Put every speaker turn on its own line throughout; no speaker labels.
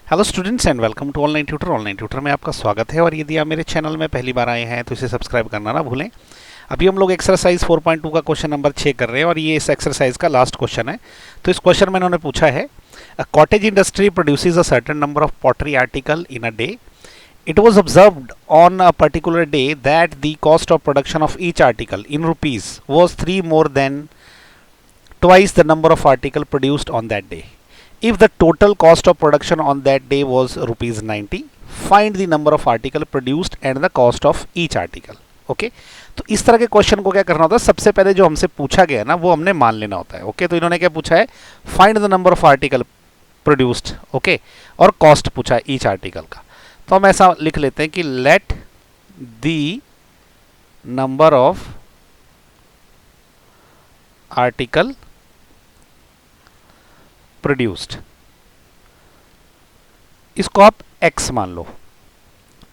Hello students and welcome to online tutor. Online tutor में आपका स्वागत है और यदि आप मेरे चैनल में पहली बार आए हैं तो इसे सब्सक्राइब करना ना भूलें। अभी हम लोग एक्सरसाइज 4.2 का क्वेश्चन नंबर 6 कर रहे हैं और ये इस एक्सरसाइज का लास्ट क्वेश्चन है। तो इस क्वेश्चन में इन्होंने पूछा है, a cottage industry produces a certain number of pottery article in a day. It was observed on a particular day that the cost of production of each article in rupees was 3 more than twice the number of article produced on that day. If the total cost of production on that day was rupees 90, find the number of article produced and the cost of each article. Okay तो इस तरह के question को क्या करना होता है, सबसे पहले जो हमसे पूछा गया ना वो हमने मान लेना होता है। ओके तो इन्होंने क्या पूछा है, find the number of article produced, okay, और कॉस्ट पूछा है ईच आर्टिकल का। तो हम ऐसा लिख लेते हैं कि let the number of article produced, इसको आप x मान लो।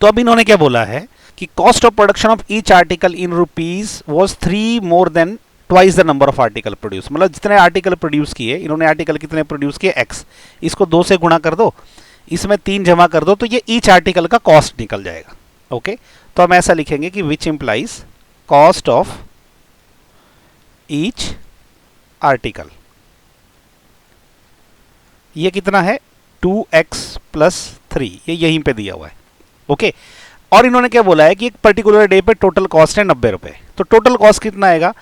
तो अब इन्होंने क्या बोला है कि cost of production of each article in rupees was 3 more than twice the number of article produce, मतलब जितने आर्टिकल प्रोड्यूस किए इन्होंने, आर्टिकल कितने प्रोड्यूस किए x, इसको 2 से गुणा कर दो, इसमें 3 जमा कर दो, तो ये ईच आर्टिकल का कॉस्ट निकल जाएगा। ओके तो हम ऐसा लिखेंगे कि which implies cost of each article, ये कितना है 2x प्लस 3, ये यहीं पे दिया हुआ है। ओके और इन्होंने क्या बोला है कि एक पर्टिकुलर डे पे टोटल कॉस्ट है 90 रुपए। तो टोटल कॉस्ट कितना आएगा,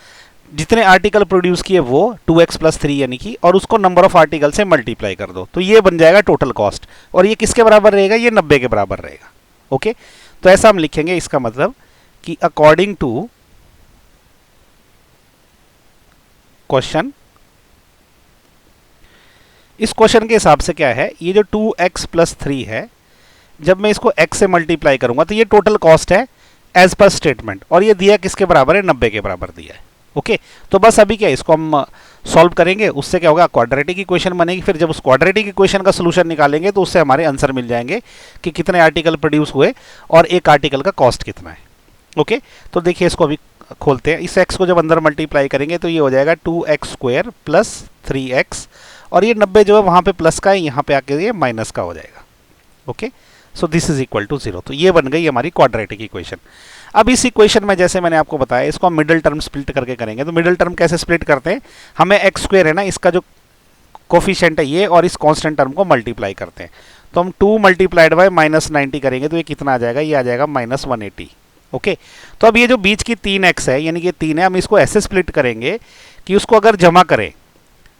जितने आर्टिकल प्रोड्यूस किए वो 2x प्लस 3 यानी कि, और उसको नंबर ऑफ आर्टिकल से मल्टीप्लाई कर दो, तो ये बन जाएगा टोटल कॉस्ट। और ये किसके बराबर रहेगा, ये 90 के बराबर रहेगा। ओके तो ऐसा हम लिखेंगे, इसका मतलब कि अकॉर्डिंग टू क्वेश्चन, इस क्वेश्चन के हिसाब से क्या है, ये जो 2x प्लस 3 है, जब मैं इसको x से मल्टीप्लाई करूंगा तो ये टोटल कॉस्ट है एज पर स्टेटमेंट, और ये दिया किसके बराबर है, 90 के बराबर दिया है। ओके तो बस अभी क्या, इसको हम सॉल्व करेंगे, उससे क्या होगा, क्वाड्रेटिक इक्वेशन बनेगी। फिर जब उस क्वाड्रेटिक इक्वेशन का सोल्यूशन निकालेंगे तो उससे हमारे आंसर मिल जाएंगे कि कितने आर्टिकल प्रोड्यूस हुए और एक आर्टिकल का कॉस्ट कितना है। ओके तो देखिए इसको अभी खोलते हैं, इस x को जब अंदर मल्टीप्लाई करेंगे तो ये हो जाएगा 2x स्क्वायर प्लस 3x, और ये 90 जो है वहां पे प्लस का है, यहाँ पे आके ये माइनस का हो जाएगा। Okay so this is equal to 0। तो ये बन गई हमारी क्वाड्रेटिक इक्वेशन। अब इस इक्वेशन में जैसे मैंने आपको बताया, इसको हम मिडिल टर्म स्प्लिट करके करेंगे। तो मिडिल टर्म कैसे स्प्लिट करते हैं, हमें एक्स स्क्वायर है ना, इसका जो कोफिशिएंट है ये, और इस कांस्टेंट टर्म को मल्टीप्लाई करते हैं। तो हम 2 मल्टीप्लाइड बाय माइनस 90 करेंगे तो ये कितना आ जाएगा, ये आ जाएगा माइनस 180। ओके तो अब ये जो बीच की 3x है, यानी कि 3 है, हम इसको ऐसे स्प्लिट करेंगे कि उसको अगर जमा करें,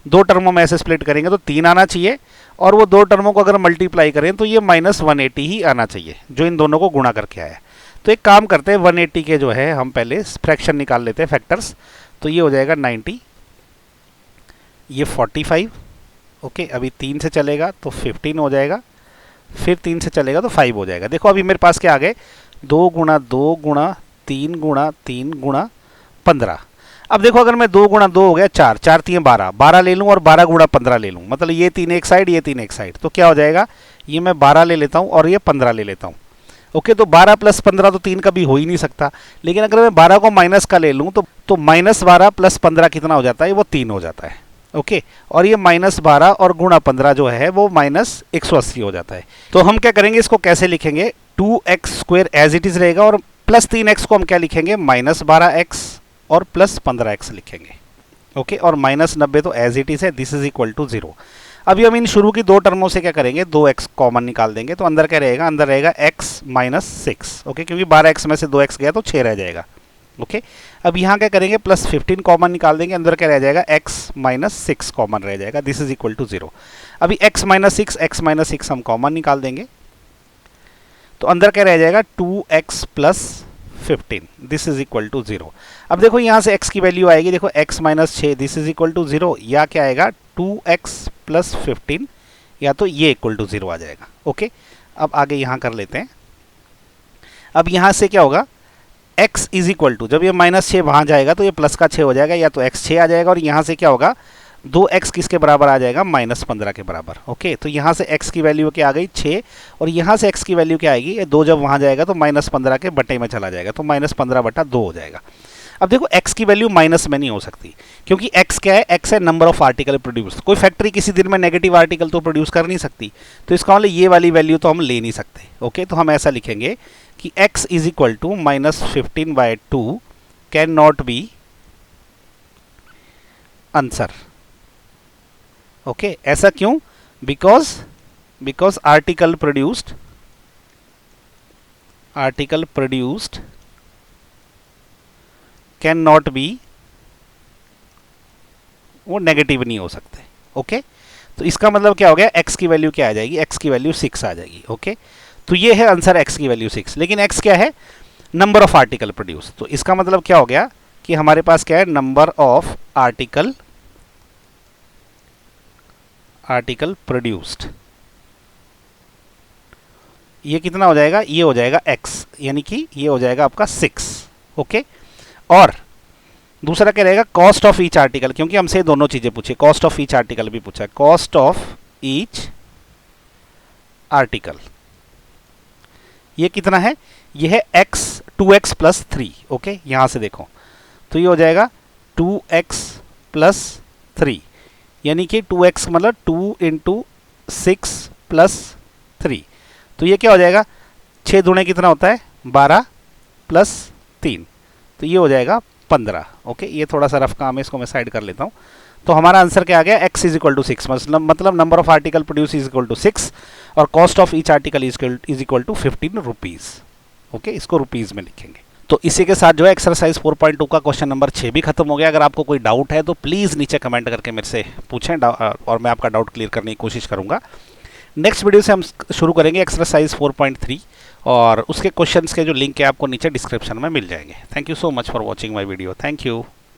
2 टर्मों में ऐसे स्प्लिट करेंगे तो 3 आना चाहिए, और वो 2 टर्मों को अगर मल्टीप्लाई करें तो ये माइनस 180 ही आना चाहिए, जो इन दोनों को गुणा करके आया। तो एक काम करते हैं, 180 के जो है हम पहले फ्रैक्शन निकाल लेते हैं, फैक्टर्स। तो ये हो जाएगा 90, ये 45। ओके अभी 3 से चलेगा तो 15 हो जाएगा, फिर 3 से चलेगा तो 5 हो जाएगा। देखो अभी मेरे पास क्या आ गए, 2 गुणा 2 गुणा 3 गुणा 3 गुणा 15। अब देखो अगर मैं 2 गुणा 2 हो गया 4, 4 3 12, 12 ले लूँ और 12 गुणा 15 ले लूँ, मतलब ये 3 एक साइड, ये 3 एक साइड, तो क्या हो जाएगा, ये मैं 12 ले लेता हूँ और ये 15 ले लेता हूँ। ओके तो 12 प्लस 15 तो 3 का भी हो ही नहीं सकता, लेकिन अगर मैं 12 को माइनस का ले लूँ तो माइनस 12 प्लस 15 कितना हो जाता है, वो 3 हो जाता है। ओके और ये माइनस 12 और गुणा 15 जो है वो माइनस 180 हो जाता है। तो हम क्या करेंगे, इसको कैसे लिखेंगे, 2x square as it is रहेगा, और प्लस 3x को हम क्या लिखेंगे, माइनस 12x और प्लस 15x लिखेंगे। ओके और माइनस 90 तो एज इट इज है, दिस इज इक्वल टू 0। अभी हम इन शुरू की 2 टर्मों से क्या करेंगे, 2x कॉमन निकाल देंगे, तो अंदर क्या रहेगा, अंदर रहेगा x माइनस 6। ओके क्योंकि 12x में से 2x गया तो 6 रह जाएगा। ओके अब यहाँ क्या करेंगे, प्लस 15 कॉमन निकाल देंगे, अंदर क्या रह जाएगा, x माइनस 6 कॉमन रह जाएगा, दिस इज इक्वल टू 0। अभी x माइनस 6 हम कॉमन निकाल देंगे, तो अंदर क्या रह जाएगा, 2x plus 15, this is equal to 0। अब देखो यहाँ से x की वैल्यू आएगी, देखो x minus 6, this is equal to 0, या क्या आएगा 2x प्लस 15, या तो ये इक्वल टू 0 आ जाएगा। ओके अब आगे यहाँ कर लेते हैं। अब यहाँ से क्या होगा, x इज इक्वल टू, जब ये माइनस 6 वहाँ जाएगा तो ये प्लस का 6 हो जाएगा, या तो x 6 आ जाएगा, और यहाँ से क्या होगा, 2x किसके बराबर आ जाएगा, माइनस 15 के बराबर। ओके तो यहाँ से x की वैल्यू क्या आ गई, 6, और यहाँ से x की वैल्यू क्या आएगी, ये 2 जब वहाँ जाएगा तो माइनस 15 के बटे में चला जाएगा, तो माइनस 15 बटा 2 हो जाएगा। अब देखो x की वैल्यू माइनस में नहीं हो सकती, क्योंकि x क्या है, x है नंबर ऑफ आर्टिकल प्रोड्यूस। कोई फैक्ट्री किसी दिन में नेगेटिव आर्टिकल तो प्रोड्यूस कर नहीं सकती, तो इसका मतलब ये वाली वैल्यू तो हम ले नहीं सकते। ओके, तो हम ऐसा लिखेंगे कि x is equal to -15/2 can not be answer. Okay, ऐसा क्यों? Because article produced can not be, वो नेगेटिव नहीं हो सकते। ओके, तो इसका मतलब क्या हो गया, x की वैल्यू क्या आ जाएगी, x की वैल्यू 6 आ जाएगी। ओके, तो ये है आंसर, x की वैल्यू 6। लेकिन x क्या है, नंबर ऑफ आर्टिकल प्रोड्यूस। तो इसका मतलब क्या हो गया कि हमारे पास क्या है, नंबर ऑफ आर्टिकल प्रोड्यूस्ड। ये कितना हो जाएगा, ये हो जाएगा x, यानी कि ये हो जाएगा आपका 6। ओके, और दूसरा क्या रहेगा, कॉस्ट ऑफ ईच आर्टिकल, क्योंकि हमसे दोनों चीजें पूछी, कॉस्ट ऑफ ईच आर्टिकल भी पूछा है। कॉस्ट ऑफ ईच आर्टिकल ये कितना है, ये है x 2x प्लस 3। ओके, यहां से देखो तो ये हो जाएगा 2x प्लस 3, यानी कि 2x मतलब 2 इंटू 6 प्लस 3। तो ये क्या हो जाएगा, 6 दूने कितना होता है, 12 प्लस 3, तो ये हो जाएगा 15। ओके, ये थोड़ा सा रफ काम है, इसको मैं साइड कर लेता हूँ। तो हमारा आंसर क्या आ गया, x इज इक्वल टू 6, मतलब number of article produce is equal to 6 और cost of each article is equal to 15 rupees. Okay, इसको रुपीज में लिखेंगे। तो इसी के साथ जो है एक्सरसाइज 4.2 का क्वेश्चन नंबर 6 भी खत्म हो गया। अगर आपको कोई डाउट है तो प्लीज़ नीचे कमेंट करके मेरे से पूछें और मैं आपका डाउट क्लियर करने की कोशिश करूंगा। नेक्स्ट वीडियो से हम शुरू करेंगे एक्सरसाइज 4.3 और उसके क्वेश्चंस के जो लिंक है आपको नीचे डिस्क्रिप्शन में मिल जाएंगे। Thank you so much for watching my video. Thank you.